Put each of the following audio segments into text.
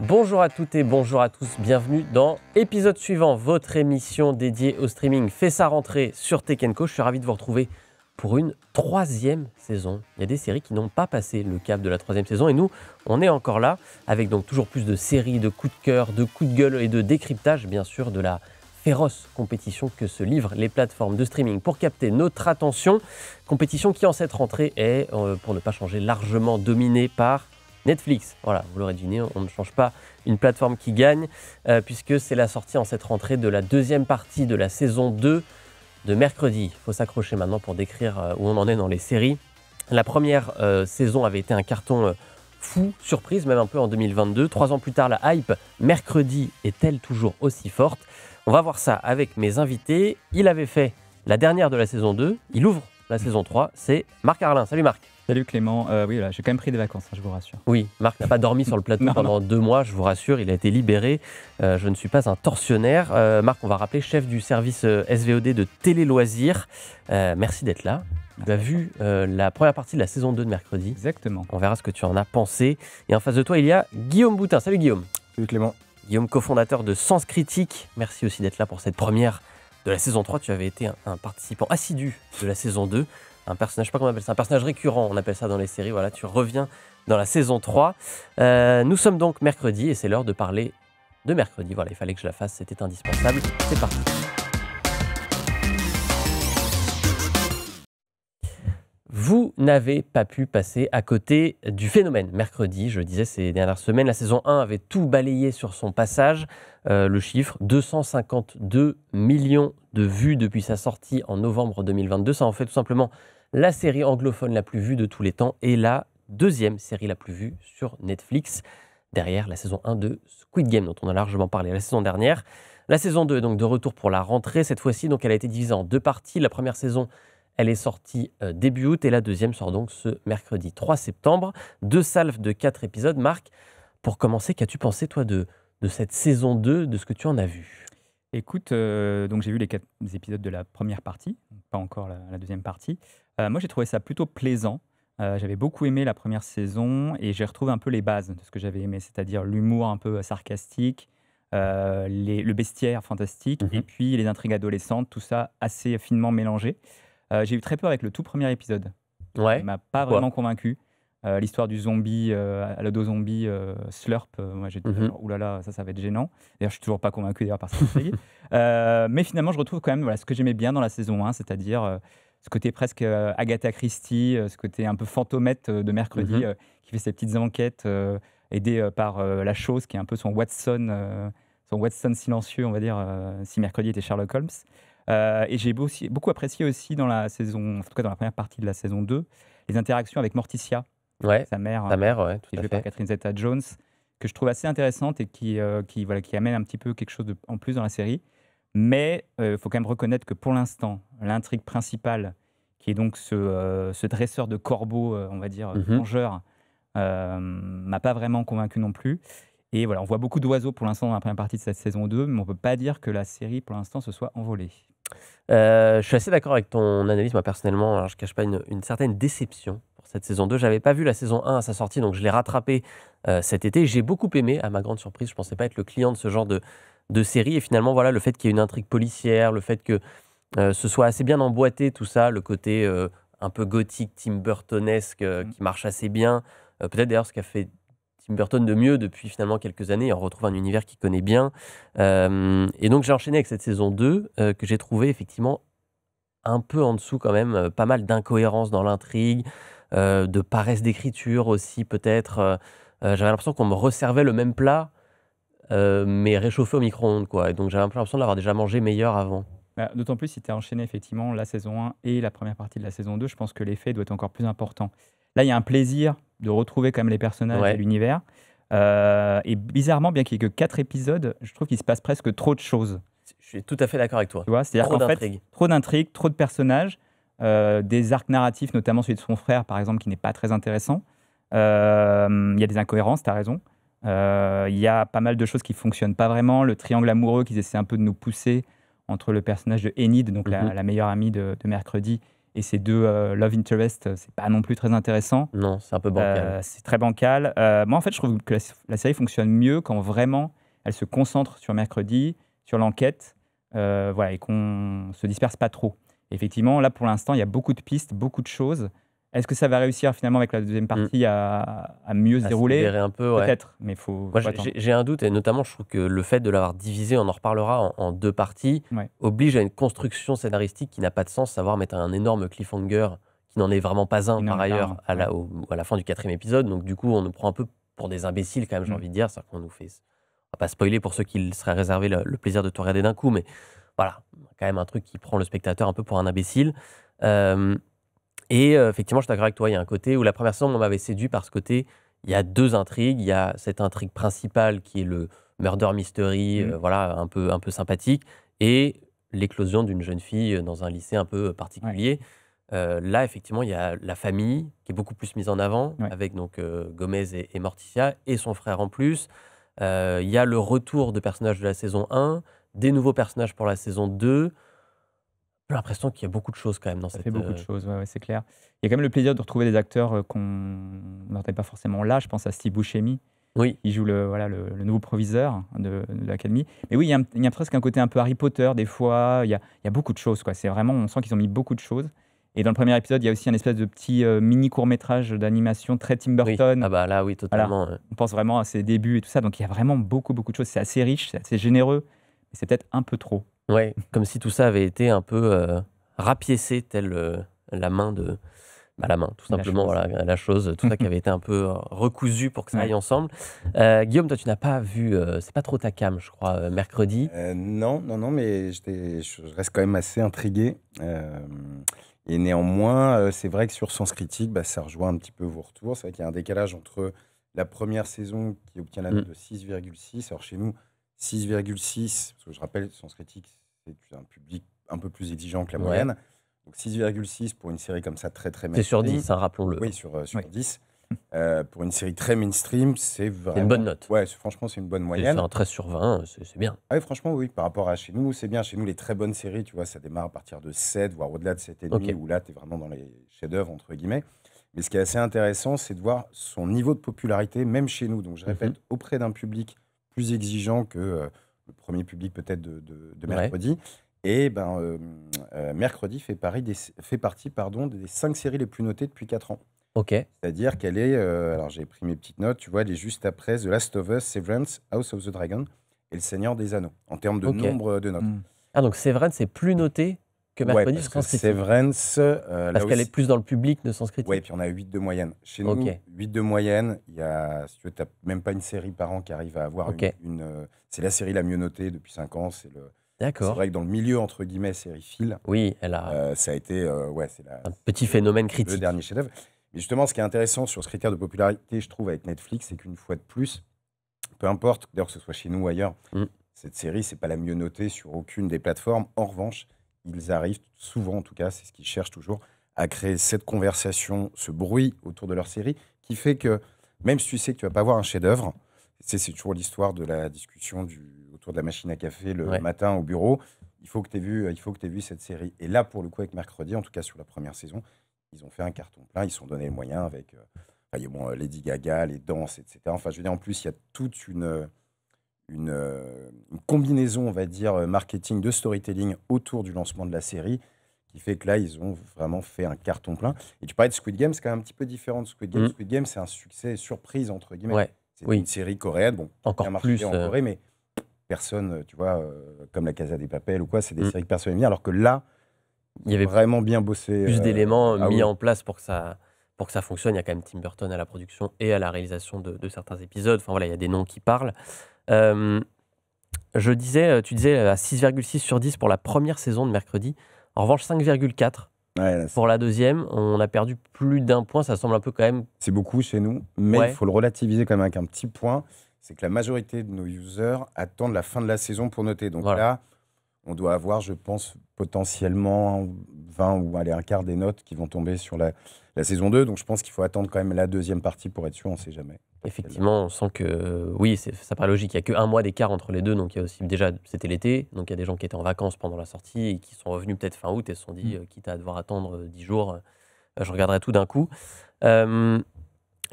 Bonjour à toutes et bonjour à tous, bienvenue dans épisode suivant, votre émission dédiée au streaming fait sa rentrée sur Tech & Co. Je suis ravi de vous retrouver pour une 3e saison. Il y a des séries qui n'ont pas passé le cap de la 3e saison et nous, on est encore là avec donc toujours plus de séries, de coups de cœur, de coups de gueule et de décryptage, bien sûr, de la féroce compétition que se livrent les plateformes de streaming pour capter notre attention. Compétition qui en cette rentrée est, pour ne pas changer, largement dominée par Netflix. Voilà, vous l'aurez deviné, on ne change pas une plateforme qui gagne, puisque c'est la sortie en cette rentrée de la 2e partie de la saison 2 de Mercredi. Il faut s'accrocher maintenant pour décrire où on en est dans les séries. La première saison avait été un carton fou, surprise même un peu en 2022. 3 ans plus tard, la hype Mercredi est-elle toujours aussi forte ? On va voir ça avec mes invités. Il avait fait la dernière de la saison 2, il ouvre la saison 3, c'est Marc Arlin. Salut Marc. Salut Clément, oui, là, j'ai quand même pris des vacances, je vous rassure. Oui, Marc n'a pas dormi sur le plateau pendant 2 mois, je vous rassure, il a été libéré. Je ne suis pas un tortionnaire. Marc, on va rappeler, chef du service SVOD de Télé Loisirs. Merci d'être là. Tu as vu la première partie de la saison 2 de Mercredi. Exactement. On verra ce que tu en as pensé. Et en face de toi, il y a Guillaume Boutin. Salut Guillaume. Salut Clément. Guillaume, cofondateur de Sens Critique. Merci aussi d'être là pour cette première de la saison 3. Tu avais été un participant assidu de la saison 2. Un personnage, je sais pas comment on appelle ça, un personnage récurrent, on appelle ça dans les séries. Voilà, tu reviens dans la saison 3. Nous sommes donc mercredi et c'est l'heure de parler de Mercredi. Voilà, il fallait que je la fasse, c'était indispensable. C'est parti. Vous n'avez pas pu passer à côté du phénomène Mercredi. Je le disais ces dernières semaines, la saison 1 avait tout balayé sur son passage. Le chiffre, 252 millions de vues depuis sa sortie en novembre 2022. Ça en fait tout simplement la série anglophone la plus vue de tous les temps et la 2e série la plus vue sur Netflix, derrière la saison 1 de Squid Game, dont on a largement parlé la saison dernière. La saison 2 est donc de retour pour la rentrée. Cette fois-ci, donc, elle a été divisée en 2 parties. La première saison, elle est sortie début août et la 2e sort donc ce mercredi 3 septembre. 2 salves de 4 épisodes. Marc, pour commencer, qu'as-tu pensé, toi, de cette saison 2, de ce que tu en as vu ? Écoute, donc j'ai vu les 4 épisodes de la première partie, pas encore la 2e partie. Moi, j'ai trouvé ça plutôt plaisant. J'avais beaucoup aimé la première saison et j'ai retrouvé un peu les bases de ce que j'avais aimé, c'est-à-dire l'humour un peu sarcastique, le bestiaire fantastique et puis les intrigues adolescentes, tout ça assez finement mélangé. J'ai eu très peur avec le tout premier épisode. Ouais. Il ne m'a pas vraiment convaincu. L'histoire du zombie, à l'ado-zombie Slurp, moi j'étais genre, oulala, ça va être gênant. D'ailleurs, je suis toujours pas convaincu par cette série. Mais finalement, je retrouve quand même ce que j'aimais bien dans la saison 1, c'est-à-dire ce côté presque Agatha Christie, ce côté un peu fantomette de Mercredi, qui fait ses petites enquêtes, aidé par la chose, qui est un peu son Watson silencieux, on va dire, si Mercredi était Sherlock Holmes. Et j'ai beaucoup apprécié aussi dans la saison, en tout cas dans la première partie de la saison 2, les interactions avec Morticia. Ouais, sa mère, ouais, tout qui est à jouée fait. par Catherine Zeta-Jones, que je trouve assez intéressante et qui amène un petit peu quelque chose en plus dans la série. Mais il faut quand même reconnaître que pour l'instant, l'intrigue principale, qui est donc ce dresseur de corbeaux, on va dire, vengeur, m'a pas vraiment convaincu non plus. Et voilà, on voit beaucoup d'oiseaux pour l'instant dans la première partie de cette saison 2, mais on ne peut pas dire que la série, pour l'instant, se soit envolée. Je suis assez d'accord avec ton analyse, moi personnellement. Alors, je ne cache pas une certaine déception pour cette saison 2. Je n'avais pas vu la saison 1 à sa sortie, donc je l'ai rattrapée cet été. J'ai beaucoup aimé, à ma grande surprise. Je ne pensais pas être le client de ce genre de série. Et finalement, voilà, le fait qu'il y ait une intrigue policière, le fait que ce soit assez bien emboîté, tout ça, le côté un peu gothique, Tim Burtonesque, qui marche assez bien. Peut-être d'ailleurs ce qu'a fait Tim Burton de mieux depuis finalement quelques années. On retrouve un univers qu'il connaît bien. Et donc j'ai enchaîné avec cette saison 2 que j'ai trouvé effectivement un peu en dessous quand même. Pas mal d'incohérences dans l'intrigue, de paresse d'écriture aussi peut-être. J'avais l'impression qu'on me resservait le même plat, mais réchauffé au micro-ondes, quoi. Et donc j'avais l'impression de l'avoir déjà mangé meilleur avant. D'autant plus si tu as enchaîné effectivement la saison 1 et la première partie de la saison 2, je pense que l'effet doit être encore plus important. Là, il y a un plaisir de retrouver quand même les personnages et l'univers. Et bizarrement, bien qu'il n'y ait que 4 épisodes, je trouve qu'il se passe presque trop de choses. Je suis tout à fait d'accord avec toi. Tu vois, c'est-à-dire qu'en fait, trop d'intrigues, trop de personnages, des arcs narratifs, notamment celui de son frère, par exemple, qui n'est pas très intéressant. Il y a des incohérences, tu as raison. Il y a pas mal de choses qui ne fonctionnent pas vraiment. Le triangle amoureux qu'ils essaient un peu de nous pousser entre le personnage de Enid, donc la meilleure amie de Mercredi, Et ces deux love interest, c'est pas non plus très intéressant. Non, c'est un peu bancal. C'est très bancal. Moi, en fait, je trouve que la série fonctionne mieux quand vraiment elle se concentre sur mercredi, sur l'enquête, voilà, et qu'on se disperse pas trop. Effectivement, là, pour l'instant, il y a beaucoup de pistes, beaucoup de choses. Est-ce que ça va réussir finalement avec la deuxième partie à mieux se À dérouler? libérer un peu, ouais. Peut-être, mais faut Moi, attendre. j'ai un doute, et notamment, je trouve que le fait de l'avoir divisé, on en reparlera, en deux parties, Ouais. oblige à une construction scénaristique qui n'a pas de sens, savoir mettre un énorme cliffhanger qui n'en est vraiment pas un, Il n'en par est pas ailleurs, un, à la fin du 4e épisode. Donc, du coup, on nous prend un peu pour des imbéciles, quand même, j'ai envie de dire. C'est-à-dire qu'on nous fait. On va pas spoiler pour ceux qui seraient réservés le plaisir de tout regarder d'un coup, mais voilà, quand même un truc qui prend le spectateur un peu pour un imbécile. Effectivement, je suis d'accord avec toi, il y a un côté où la première saison, on m'avait séduit par ce côté, il y a deux intrigues. Il y a cette intrigue principale qui est le murder mystery, voilà, un peu sympathique, et l'éclosion d'une jeune fille dans un lycée un peu particulier. Là, effectivement, il y a la famille qui est beaucoup plus mise en avant, Ouais. avec donc Gomez et Morticia, et son frère en plus. Il y a le retour de personnages de la saison 1, des nouveaux personnages pour la saison 2. J'ai l'impression qu'il y a beaucoup de choses quand même dans Ça cette. fait beaucoup de choses, ouais, c'est clair. Il y a quand même le plaisir de retrouver des acteurs qu'on n'entendait pas forcément là. Je pense à Steve Buscemi, Oui, qui joue le nouveau proviseur de l'académie. Mais oui, il y a presque un côté un peu Harry Potter des fois. Il y a beaucoup de choses, quoi. C'est vraiment, on sent qu'ils ont mis beaucoup de choses. Et dans le premier épisode, il y a aussi un espèce de petit mini court-métrage d'animation très Tim oui. Burton. Ah bah là, oui, totalement. On pense vraiment à ses débuts et tout ça. Donc il y a vraiment beaucoup, beaucoup de choses. C'est assez riche, c'est assez généreux, mais c'est peut-être un peu trop. Ouais, comme si tout ça avait été un peu rapiécé, telle la main de. Bah, la main, tout La simplement, chose. voilà, la chose, tout ça qui avait été un peu recousu pour que ça Ouais. aille ensemble. Guillaume, toi, tu n'as pas vu, c'est pas trop ta cam, je crois, mercredi. Non, mais je reste quand même assez intrigué. Et néanmoins, c'est vrai que sur Sens Critique, bah, ça rejoint un petit peu vos retours. C'est vrai qu'il y a un décalage entre la première saison qui obtient la note de 6,6. Alors chez nous, 6,6, parce que je rappelle, Sens Critique, c'est un public un peu plus exigeant que la Ouais. moyenne. Donc 6,6 pour une série comme ça, très très C'est sur mainstream. 10, hein, rappelons-le. Oui, sur Oui. 10. Pour une série très mainstream, c'est vraiment. C'est une bonne note. Ouais, franchement, c'est une bonne C'est moyenne. un 13 sur 20, c'est bien. Ah oui, franchement, oui, par rapport à chez nous, c'est bien. Chez nous, les très bonnes séries, tu vois, ça démarre à partir de 7, voire au-delà de 7,5, Ok. où là, tu es vraiment dans les chefs-d'œuvre, entre guillemets. Mais ce qui est assez intéressant, c'est de voir son niveau de popularité, même chez nous. Donc, je répète, auprès d'un public plus exigeant que le premier public, peut-être, de Ouais. mercredi. Et mercredi fait partie des 5 séries les plus notées depuis 4 ans. Ok. C'est-à-dire qu'elle est, alors j'ai pris mes petites notes, tu vois, elle est juste après The Last of Us, Severance, House of the Dragon et Le Seigneur des Anneaux, en termes de Ok. nombre de notes. Ah, donc Séverine, c'est plus noté que Ouais, mercredi parce sur que Sens Critique. Severance, là Parce qu'elle aussi. est plus dans le public de Sens Critique. Ouais, puis on a 8 de moyenne. Chez nous, Ok. 8 de moyenne, il y a, si tu veux, t'as même pas une série par an qui arrive à avoir Ok. c'est la série la mieux notée depuis 5 ans. C'est D'accord. vrai que dans le milieu, entre guillemets, sériephile, Oui, elle a ça a été, c'est un petit phénomène le critique. dernier chef-d'œuvre. Mais justement, ce qui est intéressant sur ce critère de popularité, je trouve, avec Netflix, c'est qu'une fois de plus, peu importe, d'ailleurs que ce soit chez nous ou ailleurs, cette série, c'est pas la mieux notée sur aucune des plateformes. En revanche, ils arrivent souvent, en tout cas, c'est ce qu'ils cherchent toujours, à créer cette conversation, ce bruit autour de leur série, qui fait que même si tu sais que tu vas pas voir un chef-d'œuvre, c'est toujours l'histoire de la discussion autour de la machine à café le Ouais. matin au bureau. Il faut que tu aies vu cette série. Et là, pour le coup, avec mercredi, en tout cas sur la première saison, ils ont fait un carton plein. Ils se sont donné les moyens avec Lady Gaga, les danses, etc. Enfin, je veux dire, en plus, il y a toute une combinaison, on va dire, marketing de storytelling autour du lancement de la série qui fait que là, ils ont vraiment fait un carton plein. Et tu parlais de Squid Game, c'est quand même un petit peu différent de Squid Game. Squid Game, c'est un succès surprise, entre guillemets. Ouais. C'est Oui. une série coréenne, bon, qui a Encore bien marché plus. en Corée, mais personne, tu vois, comme la Casa des Papel ou quoi, c'est des Mm. séries que personne n'aime bien, alors que là, Il y avait vraiment bien bossé. plus d'éléments ah mis oui. en place pour que ça fonctionne. Il y a quand même Tim Burton à la production et à la réalisation de certains épisodes. Enfin voilà, il y a des noms qui parlent. Tu disais à 6,6 sur 10 pour la première saison de mercredi. En revanche, 5,4 Ouais, là, pour la deuxième. On a perdu plus d'un point. Ça semble un peu quand même. c'est beaucoup chez nous, mais Ouais. il faut le relativiser quand même avec un petit point, c'est que la majorité de nos users attendent la fin de la saison pour noter. Donc Voilà. là, On doit avoir, je pense, potentiellement 20 ou un quart des notes qui vont tomber sur la saison 2. Donc je pense qu'il faut attendre quand même la deuxième partie pour être sûr, on ne sait jamais. Effectivement, on sent que oui, ça paraît logique. Il n'y a qu'un mois d'écart entre les deux. Donc il y a aussi déjà, c'était l'été. Donc il y a des gens qui étaient en vacances pendant la sortie et qui sont revenus peut-être fin août et se sont dit, quitte à devoir attendre 10 jours, je regarderai tout d'un coup.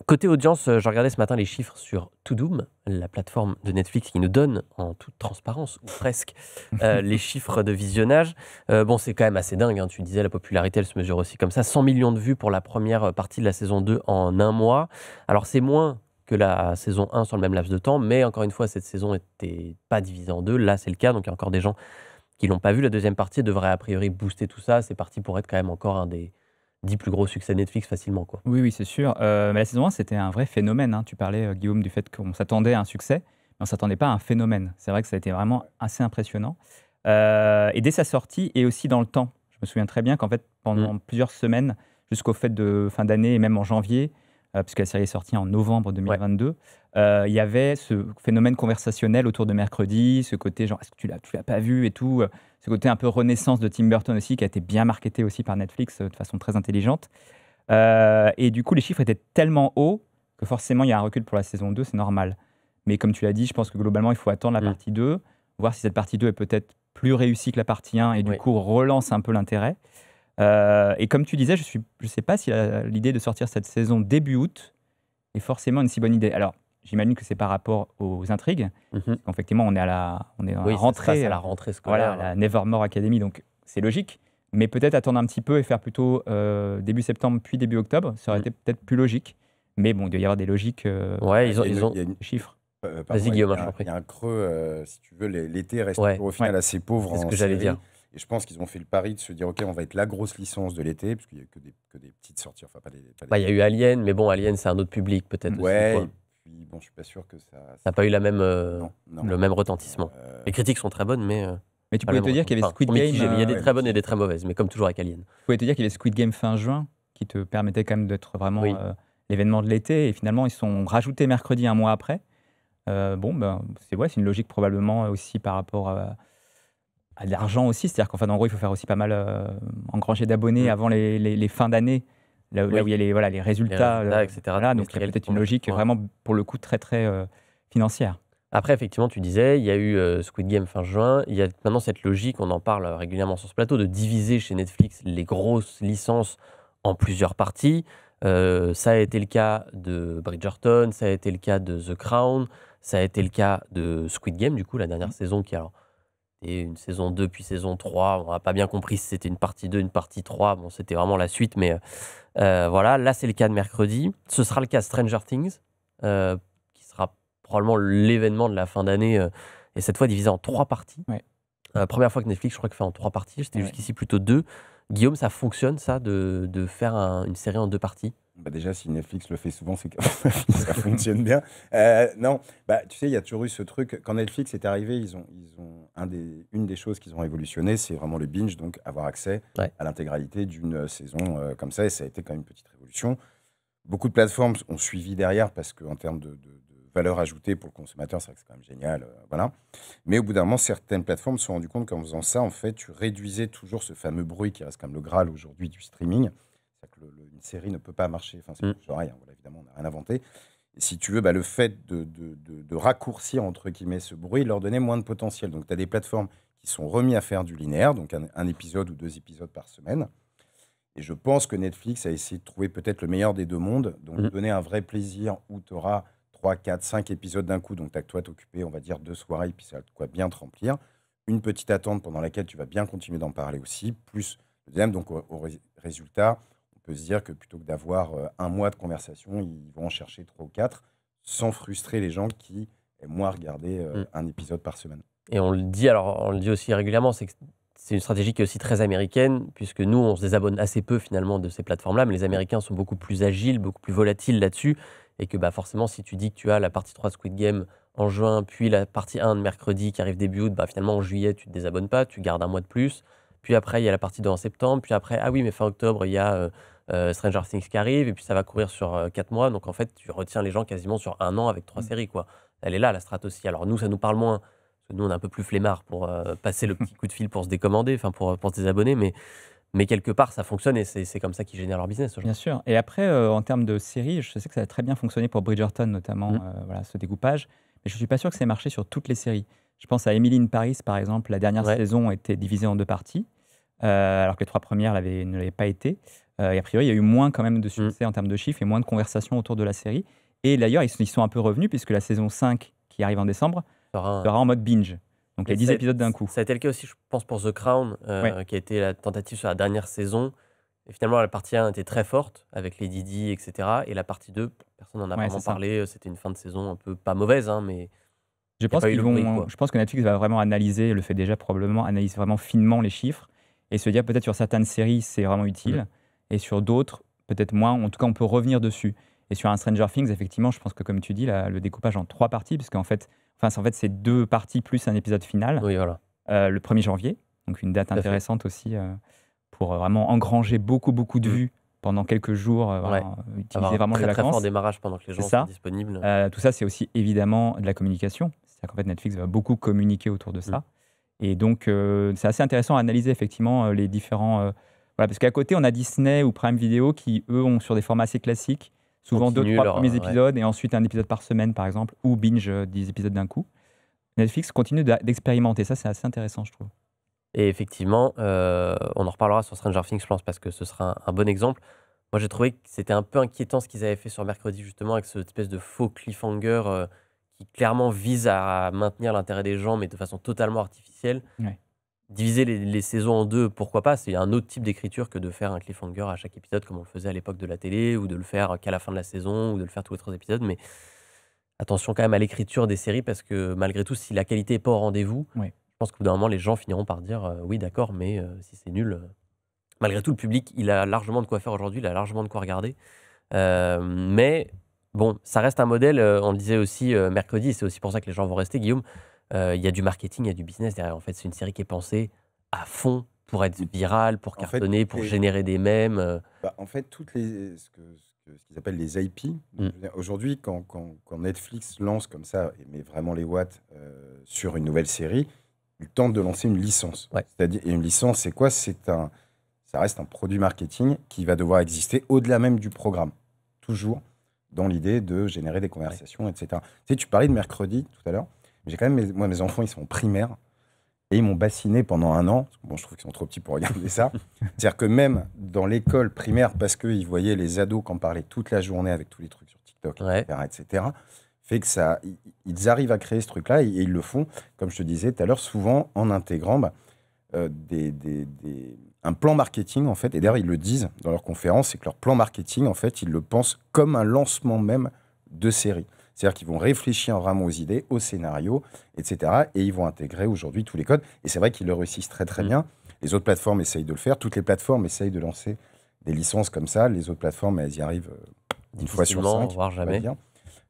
Côté audience, je regardais ce matin les chiffres sur Tudum, la plateforme de Netflix qui nous donne en toute transparence, ou presque, les chiffres de visionnage. Bon, c'est quand même assez dingue, hein. Tu disais, la popularité, elle se mesure aussi comme ça. 100 millions de vues pour la première partie de la saison 2 en un mois. Alors, c'est moins que la saison 1 sur le même laps de temps, mais encore une fois, cette saison n'était pas divisée en deux. Là, c'est le cas, donc il y a encore des gens qui ne l'ont pas vu. La deuxième partie devrait a priori booster tout ça. C'est parti pour être quand même encore un des 10 plus gros succès Netflix facilement, quoi. Oui, c'est sûr. Mais la saison 1, c'était un vrai phénomène, hein. Tu parlais, Guillaume, du fait qu'on s'attendait à un succès, mais on ne s'attendait pas à un phénomène. C'est vrai que ça a été vraiment assez impressionnant. Et dès sa sortie, et aussi dans le temps, je me souviens très bien qu'en fait, pendant plusieurs semaines, jusqu'aux fêtes de fin d'année et même en janvier, puisque la série est sortie en novembre 2022, il y avait ce phénomène conversationnel autour de Mercredi, ce côté genre, est-ce que tu l'as pas vu et tout, ce côté un peu renaissance de Tim Burton aussi, qui a été bien marketé aussi par Netflix de façon très intelligente. Et du coup, les chiffres étaient tellement hauts que forcément, il y a un recul pour la saison 2, c'est normal. Mais comme tu l'as dit, je pense que globalement, il faut attendre la partie 2, voir si cette partie 2 est peut-être plus réussie que la partie 1 et du coup relance un peu l'intérêt. Et comme tu disais, je sais pas si l'idée de sortir cette saison début août est forcément une si bonne idée. Alors, j'imagine que c'est par rapport aux intrigues. Effectivement, on est à la rentrée. À la rentrée scolaire. Voilà, la Nevermore Academy, donc c'est logique. Mais peut-être attendre un petit peu et faire plutôt début septembre puis début octobre, ça aurait été peut-être plus logique. Mais bon, il doit y avoir des logiques. Ils ont une chiffres. Vas-y, Guillaume, je t'en prie. Il y a un creux, si tu veux, l'été reste toujours au final assez pauvre. C'est ce que j'allais dire. Et je pense qu'ils ont fait le pari de se dire, OK, on va être la grosse licence de l'été, parce qu'il n'y a que des petites sorties. Enfin, il y a eu Alien, mais bon, Alien, c'est un autre public, peut-être aussi. Et puis, bon, je suis pas sûr que ça n'a pas eu le même retentissement. Les critiques sont très bonnes, mais tu pouvais te dire qu'il y avait Squid Game. Il y a des très bonnes et des très mauvaises, mais comme toujours avec Alien. Tu pouvais te dire qu'il y avait Squid Game fin juin, qui te permettait quand même d'être vraiment l'événement de l'été. Et finalement, ils sont rajoutés mercredi un mois après. C'est une logique probablement aussi par rapport à de l'argent aussi. C'est-à-dire qu'en gros, il faut faire aussi pas mal engranger d'abonnés avant les fins d'année, là où il y a les résultats, etc. Donc il y a peut-être une logique vraiment, pour le coup, très, très financière. Après, effectivement, tu disais, il y a eu Squid Game fin juin. Il y a maintenant cette logique, on en parle régulièrement sur ce plateau, de diviser chez Netflix les grosses licences en plusieurs parties. Ça a été le cas de Bridgerton, ça a été le cas de The Crown, ça a été le cas de Squid Game, du coup, la dernière saison qui est une saison 2 puis saison 3. On n'a pas bien compris si c'était une partie 2, une partie 3. Bon, c'était vraiment la suite, mais voilà. Là, c'est le cas de mercredi. Ce sera le cas de Stranger Things, qui sera probablement l'événement de la fin d'année, et cette fois divisé en 3 parties. Première fois que Netflix, je crois, que fait en 3 parties. C'était jusqu'ici plutôt 2. Guillaume, ça fonctionne, ça, de faire une série en 2 parties? Déjà, si Netflix le fait souvent, c'est que ça fonctionne bien. Non, tu sais, il y a toujours eu ce truc. Quand Netflix est arrivé, ils ont une des choses qu'ils ont révolutionné, c'est vraiment le binge, donc avoir accès à l'intégralité d'une saison comme ça. Et ça a été quand même une petite révolution. Beaucoup de plateformes ont suivi derrière parce qu'en termes de valeur ajoutée pour le consommateur, c'est vrai que c'est quand même génial. Voilà. Mais au bout d'un moment, certaines plateformes se sont rendues compte qu'en faisant ça, en fait, tu réduisais toujours ce fameux bruit qui reste comme le Graal aujourd'hui du streaming. C'est-à-dire que une série ne peut pas marcher. Enfin, c'est rien. Voilà, évidemment, on n'a rien inventé. Et si tu veux, le fait de raccourcir, entre guillemets, ce bruit, leur donnait moins de potentiel. Donc, tu as des plateformes qui sont remis à faire du linéaire, donc un épisode ou 2 épisodes par semaine. Et je pense que Netflix a essayé de trouver peut-être le meilleur des deux mondes, donc donner un vrai plaisir où tu auras 3, 4, 5 épisodes d'un coup, donc tu as que toi t'occuper, on va dire, 2 soirées, puis ça a de quoi bien te remplir. Une petite attente pendant laquelle tu vas bien continuer d'en parler aussi, plus le deuxième. Donc au résultat, on peut se dire que plutôt que d'avoir un mois de conversation, ils vont en chercher 3 ou 4, sans frustrer les gens qui aiment moins regarder un épisode par semaine. Et on le dit aussi régulièrement, c'est une stratégie qui est aussi très américaine, puisque nous, on se désabonne assez peu finalement de ces plateformes-là, mais les Américains sont beaucoup plus agiles, beaucoup plus volatiles là-dessus, et que forcément, si tu dis que tu as la partie 3 de Squid Game en juin, puis la partie 1 de mercredi qui arrive début août, finalement en juillet, tu ne te désabonnes pas, tu gardes un mois de plus, puis après, il y a la partie 2 en septembre, puis après, ah oui, mais fin octobre, il y a Stranger Things qui arrive, et puis ça va courir sur 4 mois, donc en fait, tu retiens les gens quasiment sur 1 an avec 3 séries, quoi. Elle est là, la strat aussi. Alors nous, ça nous parle moins Nous, on est un peu plus flemmard pour passer le petit coup de fil pour se décommander, enfin pour se désabonner, mais quelque part, ça fonctionne et c'est comme ça qu'ils génèrent leur business aujourd'hui. Bien sûr. Et après, en termes de séries, je sais que ça a très bien fonctionné pour Bridgerton, notamment, voilà, ce découpage. Mais je ne suis pas sûr que ça ait marché sur toutes les séries. Je pense à Emily in Paris, par exemple. La dernière saison était divisée en 2 parties, alors que les 3 premières ne l'avaient pas été. Et a priori, il y a eu moins quand même de succès en termes de chiffres et moins de conversations autour de la série. Et d'ailleurs, ils sont un peu revenus, puisque la saison 5, qui arrive en décembre, sera en mode binge. Donc les 10 épisodes d'un coup. Ça a été le cas aussi, je pense, pour The Crown, qui a été la tentative sur la dernière saison. Et finalement, la partie 1 était très forte, avec Lady Di, etc. Et la partie 2, personne n'en a vraiment parlé. C'était une fin de saison un peu pas mauvaise, hein, mais je pense que Netflix va vraiment analyser, le fait déjà probablement, analyser vraiment finement les chiffres et se dire peut-être sur certaines séries, c'est vraiment utile. Et sur d'autres, peut-être moins. En tout cas, on peut revenir dessus. Et sur un Stranger Things, effectivement, je pense que comme tu dis, le découpage en 3 parties, puisqu'en fait, c'est 2 parties plus un épisode final. Oui, voilà. Le 1er janvier, donc une date intéressante aussi pour vraiment engranger beaucoup de vues pendant quelques jours, utiliser vraiment les vacances. Très fort démarrage pendant que les gens sont disponibles. Tout ça, c'est aussi évidemment de la communication. C'est-à-dire qu'en fait, Netflix va beaucoup communiquer autour de ça. Et donc, c'est assez intéressant à analyser effectivement les différents... parce qu'à côté, on a Disney ou Prime Video qui, eux, ont sur des formats assez classiques, souvent 2-3 premiers épisodes et ensuite un épisode par semaine, par exemple, ou binge 10 épisodes d'un coup. Netflix continue d'expérimenter. Ça, c'est assez intéressant, je trouve. Et effectivement, on en reparlera sur Stranger Things, je pense, parce que ce sera un bon exemple. Moi, j'ai trouvé que c'était un peu inquiétant ce qu'ils avaient fait sur mercredi, justement, avec cette espèce de faux cliffhanger qui clairement vise à maintenir l'intérêt des gens, mais de façon totalement artificielle. Diviser les saisons en 2, pourquoi pas? C'est un autre type d'écriture que de faire un cliffhanger à chaque épisode, comme on le faisait à l'époque de la télé, ou de le faire qu'à la fin de la saison, ou de le faire tous les 3 épisodes. Mais attention quand même à l'écriture des séries, parce que malgré tout, si la qualité n'est pas au rendez-vous, je pense qu'au bout d'un moment, les gens finiront par dire oui, d'accord, mais si c'est nul. Malgré tout, le public, il a largement de quoi faire aujourd'hui, il a largement de quoi regarder. Mais bon, ça reste un modèle, on le disait aussi mercredi, et c'est aussi pour ça que les gens vont rester, Guillaume. Il y a du marketing, il y a du business derrière. En fait, c'est une série qui est pensée à fond pour être virale, pour cartonner, pour générer des mèmes. En fait, ce qu'ils appellent les IP, aujourd'hui, quand Netflix lance comme ça, et met vraiment les watts sur une nouvelle série, ils tentent de lancer une licence. C'est-à-dire, et une licence, c'est quoi? Ça reste un produit marketing qui va devoir exister au-delà même du programme. Toujours dans l'idée de générer des conversations, etc. Tu sais, tu parlais de mercredi tout à l'heure. J'ai quand même, mes enfants, ils sont en primaire et ils m'ont bassiné pendant 1 an. Bon, je trouve qu'ils sont trop petits pour regarder ça. C'est-à-dire que même dans l'école primaire, parce qu'ils voyaient les ados qui en parlaient toute la journée avec tous les trucs sur TikTok, etc., fait que ils arrivent à créer ce truc-là et ils le font, comme je te disais tout à l'heure, souvent en intégrant un plan marketing, en fait. Et d'ailleurs, ils le disent dans leurs conférences, c'est que leur plan marketing, en fait, ils le pensent comme un lancement même de série. C'est-à-dire qu'ils vont réfléchir vraiment aux idées, aux scénarios, etc. Et ils vont intégrer aujourd'hui tous les codes. Et c'est vrai qu'ils le réussissent très, très bien. Les autres plateformes essayent de le faire. Toutes les plateformes essayent de lancer des licences comme ça. Les autres plateformes, elles y arrivent une fois sur 5. Voire jamais.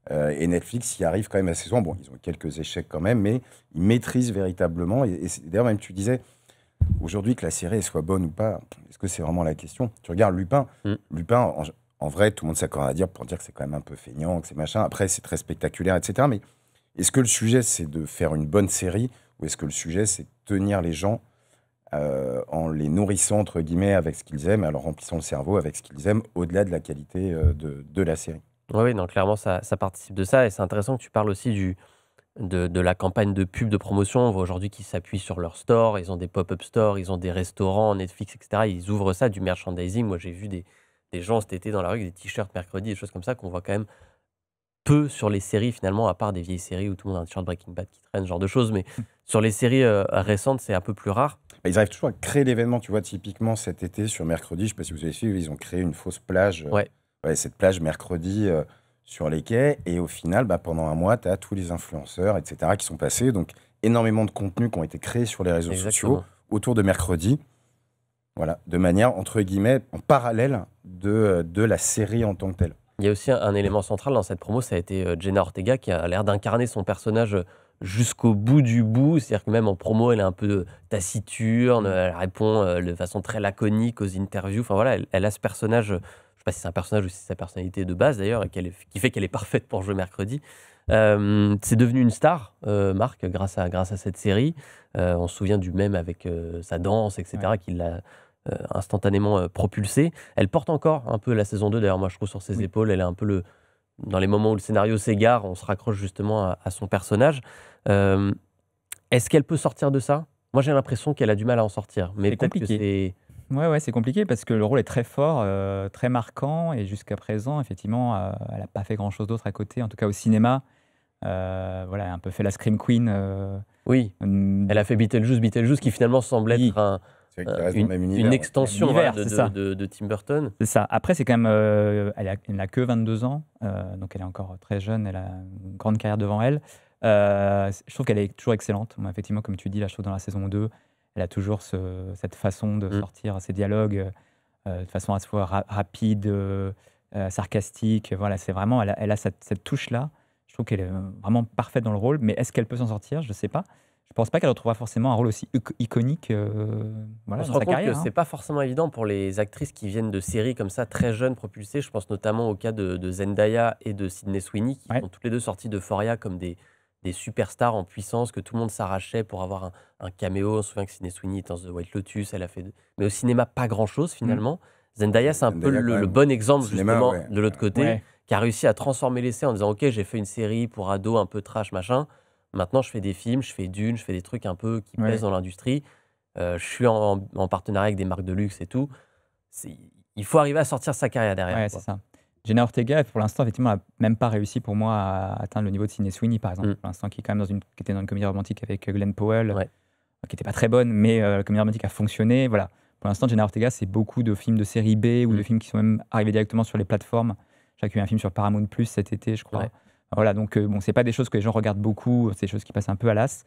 Et Netflix y arrive quand même assez souvent. Bon, ils ont quelques échecs quand même, mais ils maîtrisent véritablement. Et d'ailleurs, même tu disais, aujourd'hui, que la série soit bonne ou pas, est-ce que c'est vraiment la question? Tu regardes Lupin. Lupin, en vrai, tout le monde s'accorde à dire pour dire que c'est quand même un peu feignant, que c'est machin. Après, c'est très spectaculaire, etc. Mais est-ce que le sujet, c'est de faire une bonne série ou est-ce que le sujet, c'est de tenir les gens en les nourrissant, entre guillemets, avec ce qu'ils aiment, en leur remplissant le cerveau avec ce qu'ils aiment, au-delà de la qualité de la série? Oui, non, clairement, ça participe de ça. Et c'est intéressant que tu parles aussi de la campagne de pub, de promotion. On voit aujourd'hui qu'ils s'appuient sur leur store. Ils ont des pop-up stores, ils ont des restaurants, Netflix, etc. Ils ouvrent ça, du merchandising. Moi, j'ai vu des gens cet été dans la rue avec des t-shirts mercredi, des choses comme ça qu'on voit quand même peu sur les séries finalement, à part des vieilles séries où tout le monde a un t-shirt Breaking Bad qui traîne, ce genre de choses. Mais sur les séries récentes, c'est un peu plus rare. Ils arrivent toujours à créer l'événement. Tu vois, typiquement cet été sur mercredi, je ne sais pas si vous avez suivi, ils ont créé une fausse plage. Cette plage mercredi sur les quais. Et au final, pendant 1 mois, tu as tous les influenceurs, etc., qui sont passés. Donc, énormément de contenus qui ont été créés sur les réseaux sociaux autour de mercredi. Voilà, de manière, entre guillemets, en parallèle de la série en tant que telle. Il y a aussi un élément central dans cette promo, ça a été Jenna Ortega qui a l'air d'incarner son personnage jusqu'au bout du bout. C'est-à-dire que même en promo, elle est un peu taciturne, elle répond de façon très laconique aux interviews. Enfin voilà, elle a ce personnage, sais pas si c'est un personnage ou si c'est sa personnalité de base d'ailleurs, et qui fait qu'elle est parfaite pour jouer mercredi. C'est devenu une star, Marc, grâce à cette série. On se souvient du mème avec sa danse, etc., qui l'a instantanément propulsée. Elle porte encore un peu la saison 2, d'ailleurs, moi je trouve, sur ses épaules. Elle est un peu dans les moments où le scénario s'égare, on se raccroche justement à son personnage. Est-ce qu'elle peut sortir de ça? Moi j'ai l'impression qu'elle a du mal à en sortir, mais C'est peut-être que compliqué. c'est... Ouais, c'est compliqué parce que le rôle est très fort, très marquant et jusqu'à présent, effectivement, elle n'a pas fait grand-chose d'autre à côté, en tout cas au cinéma. Voilà, elle a un peu fait la Scream Queen. Oui, elle a fait Beetlejuice qui finalement semble Oui. être C'est vrai que ça reste dans le même univers. une extension L'univers, voilà, c'est ça. de Tim Burton. C'est ça. Après, c'est quand même, elle n'a que 22 ans, donc elle est encore très jeune, elle a une grande carrière devant elle. Je trouve qu'elle est toujours excellente. Moi, effectivement, comme tu dis, là, je trouve dans la saison 2, elle a toujours cette façon de sortir ses dialogues de façon à se fois rapide, sarcastique. Voilà, c'est vraiment, elle a cette touche-là. Je trouve qu'elle est vraiment parfaite dans le rôle, mais est-ce qu'elle peut s'en sortir? Je ne sais pas. Je pense pas qu'elle retrouvera forcément un rôle aussi iconique On dans se sa rend compte carrière. que c'est pas forcément évident pour les actrices qui viennent de séries comme ça, très jeunes, propulsées. Je pense notamment au cas de Zendaya et de Sydney Sweeney, qui sont toutes les deux sorties d'Euphoria comme des superstars en puissance, que tout le monde s'arrachait pour avoir un caméo. On se souvient que Sydney Sweeney était dans The White Lotus, elle a fait... Mais au cinéma, pas grand-chose finalement. Zendaya, c'est un peu le bon exemple justement de l'autre côté, qui a réussi à transformer l'essai en disant « Ok, j'ai fait une série pour ados un peu trash, machin. Maintenant, je fais des films, je fais Dune, je fais des trucs un peu qui plaisent dans l'industrie. Je suis en partenariat avec des marques de luxe et tout. » Il faut arriver à sortir sa carrière derrière. Ouais, c'est ça. Jenna Ortega, pour l'instant, effectivement, n'a même pas réussi pour moi à atteindre le niveau de Sydney Sweeney, par exemple. Pour l'instant, qui est quand même qui était dans une comédie romantique avec Glenn Powell, qui n'était pas très bonne, mais la comédie romantique a fonctionné. Voilà. Pour l'instant, Jenna Ortega, c'est beaucoup de films de série B ou de films qui sont même arrivés directement sur les plateformes. J'ai eu un film sur Paramount Plus cet été, je crois. Voilà, donc bon, c'est pas des choses que les gens regardent beaucoup, c'est des choses qui passent un peu à l'as.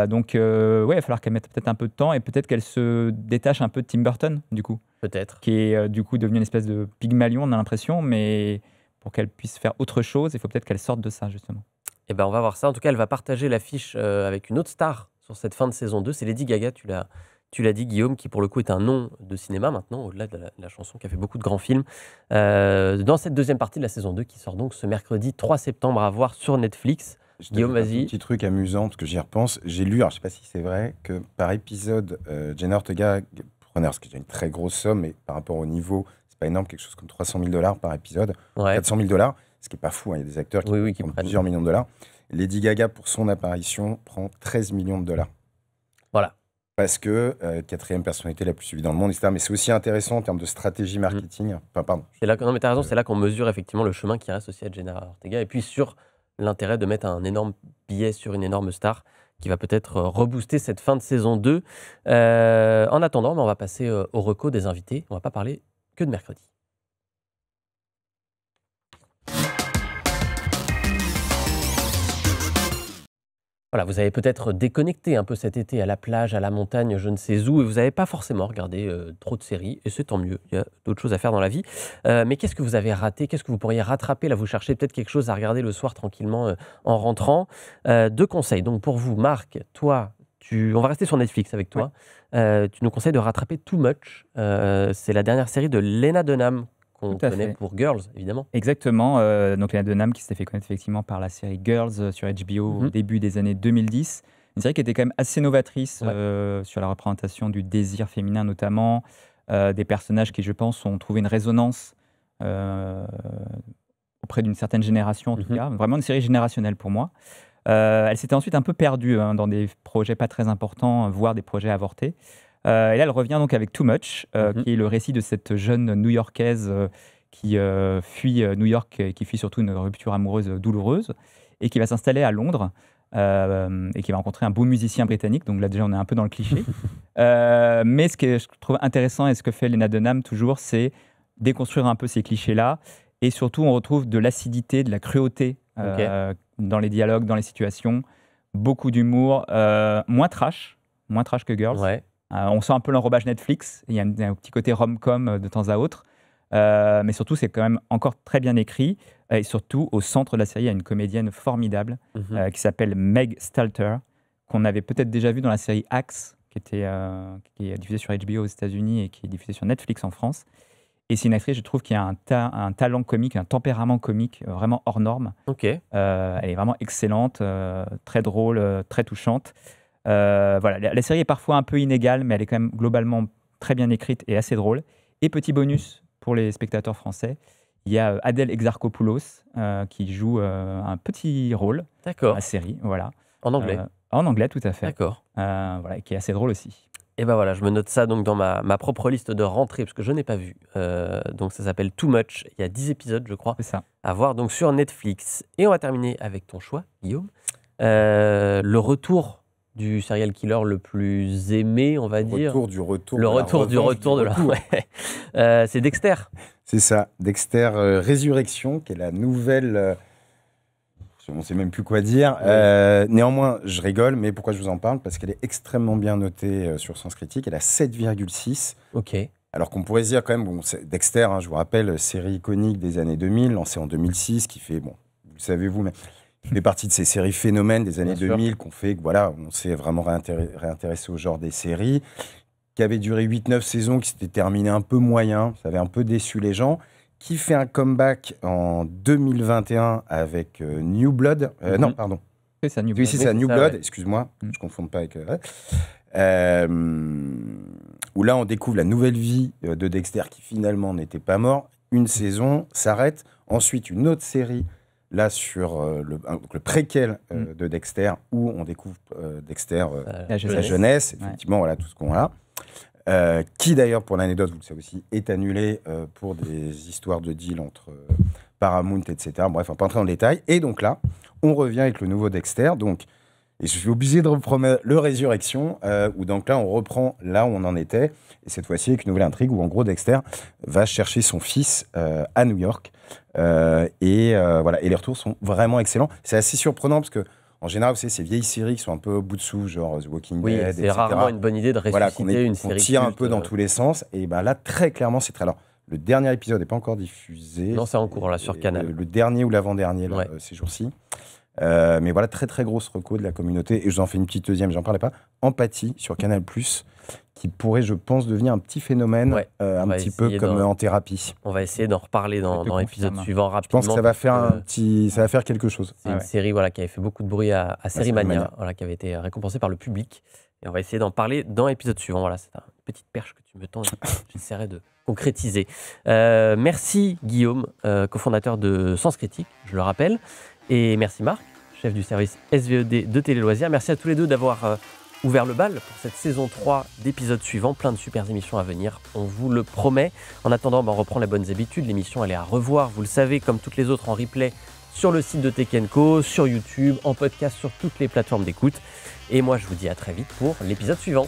Donc, il va falloir qu'elle mette peut-être un peu de temps et peut-être qu'elle se détache un peu de Tim Burton, du coup. Peut-être. Qui est du coup devenu une espèce de Pygmalion, on a l'impression, mais pour qu'elle puisse faire autre chose, il faut peut-être qu'elle sorte de ça, justement. Eh ben, on va voir ça. En tout cas, elle va partager l'affiche avec une autre star sur cette fin de saison 2. C'est Lady Gaga, tu l'as dit, Guillaume, qui pour le coup est un nom de cinéma maintenant, au-delà de la chanson qui a fait beaucoup de grands films. Dans cette deuxième partie de la saison 2, qui sort donc ce mercredi 3 septembre à voir sur Netflix. Guillaume, vas-y. Un petit truc amusant, parce que j'y repense. J'ai lu, alors je ne sais pas si c'est vrai, que par épisode, Jenna Ortega prenait, parce que j'ai une très grosse somme, mais par rapport au niveau, c'est pas énorme, quelque chose comme $300 000 par épisode, 400 000 $, ce qui n'est pas fou, hein, il y a des acteurs qui prennent plusieurs millions de dollars. Lady Gaga, pour son apparition, prend 13 millions de $. Voilà. Parce que quatrième personnalité la plus suivie dans le monde, etc. Mais c'est aussi intéressant en termes de stratégie marketing. Enfin, pardon. Non, mais tu as raison, c'est là qu'on mesure effectivement le chemin qui reste aussi à Jenna Ortega. Et puis sur l'intérêt de mettre un énorme billet sur une énorme star qui va peut-être rebooster cette fin de saison 2. En attendant, on va passer au reco des invités. On ne va pas parler que de mercredi. Voilà, vous avez peut-être déconnecté un peu cet été à la plage, à la montagne, je ne sais où, et vous n'avez pas forcément regardé trop de séries, et c'est tant mieux, il y a d'autres choses à faire dans la vie. Mais qu'est-ce que vous avez raté? Qu'est-ce que vous pourriez rattraper? Là, vous cherchez peut-être quelque chose à regarder le soir tranquillement en rentrant. 2 conseils. Donc pour vous, Marc, toi, on va rester sur Netflix avec toi. Tu nous conseilles de rattraper Too Much. C'est la dernière série de Lena Dunham, qu'on connaît pour Girls, évidemment. Exactement. Donc Lena Dunham qui s'était fait connaître effectivement par la série Girls sur HBO au début des années 2010. Une série qui était quand même assez novatrice sur la représentation du désir féminin notamment, des personnages qui, je pense, ont trouvé une résonance auprès d'une certaine génération en tout cas. Vraiment une série générationnelle pour moi. Elle s'était ensuite un peu perdue dans des projets pas très importants, voire des projets avortés. Et là, elle revient donc avec Too Much, qui est le récit de cette jeune New-Yorkaise qui fuit New York, et qui fuit surtout une rupture amoureuse douloureuse, et qui va s'installer à Londres, et qui va rencontrer un beau musicien britannique. Donc là, déjà, on est un peu dans le cliché. Mais ce que je trouve intéressant, et ce que fait Lena Dunham toujours, c'est déconstruire un peu ces clichés-là. Et surtout, on retrouve de l'acidité, de la cruauté dans les dialogues, dans les situations. Beaucoup d'humour, moins trash que Girls. On sent un peu l'enrobage Netflix. Il y a un petit côté rom-com de temps à autre. Mais surtout, c'est quand même encore très bien écrit. Et surtout, au centre de la série, il y a une comédienne formidable qui s'appelle Meg Stalter, qu'on avait peut-être déjà vue dans la série Axe, qui est diffusée sur HBO aux États-Unis et qui est diffusée sur Netflix en France. Et c'est une actrice, je trouve, qui a un talent comique, un tempérament comique vraiment hors norme. Ok. Elle est vraiment excellente, très drôle, très touchante. Voilà, la série est parfois un peu inégale, mais elle est quand même globalement très bien écrite et assez drôle. Et petit bonus pour les spectateurs français, il y a Adèle Exarchopoulos qui joue un petit rôle dans la série. Voilà. En anglais. En anglais, tout à fait. D'accord. Voilà, qui est assez drôle aussi. Et ben voilà, je me note ça donc dans ma propre liste de rentrée, parce que je n'ai pas vu. Donc ça s'appelle Too Much. Il y a 10 épisodes, je crois, C'est ça. à voir donc sur Netflix. Et on va terminer avec ton choix, Guillaume. Le retour du serial killer le plus aimé, on va dire. Le retour du retour de la... Ouais. C'est Dexter. C'est ça, Dexter Résurrection, qui est la nouvelle... on ne sait même plus quoi dire. Oui. Néanmoins, je rigole, mais pourquoi je vous en parle? Parce qu'elle est extrêmement bien notée sur Sens Critique. Elle a 7,6. Ok. Alors qu'on pourrait se dire quand même, bon, Dexter, je vous rappelle, série iconique des années 2000, lancée en 2006, qui fait, bon, vous le savez vous, mais fait partie de ces séries phénomènes des années 2000 qu'on fait, voilà, on s'est vraiment réintéressé au genre des séries, qui avait duré 8-9 saisons, qui s'était terminé un peu moyen, ça avait un peu déçu les gens, qui fait un comeback en 2021 avec New Blood. Non, pardon. C'est ça, New Blood. Oui, c'est ça, New Blood, ouais. Excuse-moi, je ne confonds pas avec... où là, on découvre la nouvelle vie de Dexter, qui finalement n'était pas mort. Une saison s'arrête. Ensuite, une autre série, là, sur le préquel de Dexter, où on découvre Dexter, la jeunesse, effectivement, voilà, tout ce qu'on a. Qui d'ailleurs, pour l'anecdote, vous le savez aussi, est annulé pour des histoires de deal entre Paramount, etc. Bref, on va pas entrer dans le détail. Et donc là, on revient avec le nouveau Dexter. Donc, et je suis obligé de reprendre le Résurrection, où donc là, on reprend là où on en était. Et cette fois-ci, avec une nouvelle intrigue où, en gros, Dexter va chercher son fils à New York. Voilà. Et les retours sont vraiment excellents. C'est assez surprenant parce que, en général, vous savez, ces vieilles séries qui sont un peu au bout de souffle, genre The Walking Dead, etc. C'est rarement une bonne idée de ressusciter une série. On tire un peu dans tous les sens. Et ben là, très clairement, c'est très... Alors, le dernier épisode n'est pas encore diffusé. Non, c'est en cours, là, sur Canal. Le dernier ou l'avant-dernier, là, ces jours-ci. Mais voilà, très très grosse reco de la communauté. Et je vous en fais une petite deuxième, j'en parlais pas. Empathie sur Canal+, qui pourrait, je pense, devenir un petit phénomène, un petit peu comme en thérapie. On va essayer d'en reparler dans l'épisode suivant rapidement. Je pense que ça va faire ça va faire quelque chose. C'est une série qui avait fait beaucoup de bruit à Série Mania, qui avait été récompensée par le public. Et on va essayer d'en parler dans l'épisode suivant. Voilà, c'est une petite perche que tu me tends. J'essaierai de concrétiser. Merci Guillaume, cofondateur de Sens Critique, je le rappelle. Et merci Marc, chef du service SVOD de Télé Loisirs. Merci à tous les deux d'avoir ouvert le bal pour cette saison 3 d'épisodes suivants. Plein de super émissions à venir, on vous le promet. En attendant, on reprend les bonnes habitudes. L'émission, elle est à revoir, vous le savez, comme toutes les autres en replay sur le site de Tech & Co, sur YouTube, en podcast, sur toutes les plateformes d'écoute. Et moi, je vous dis à très vite pour l'épisode suivant.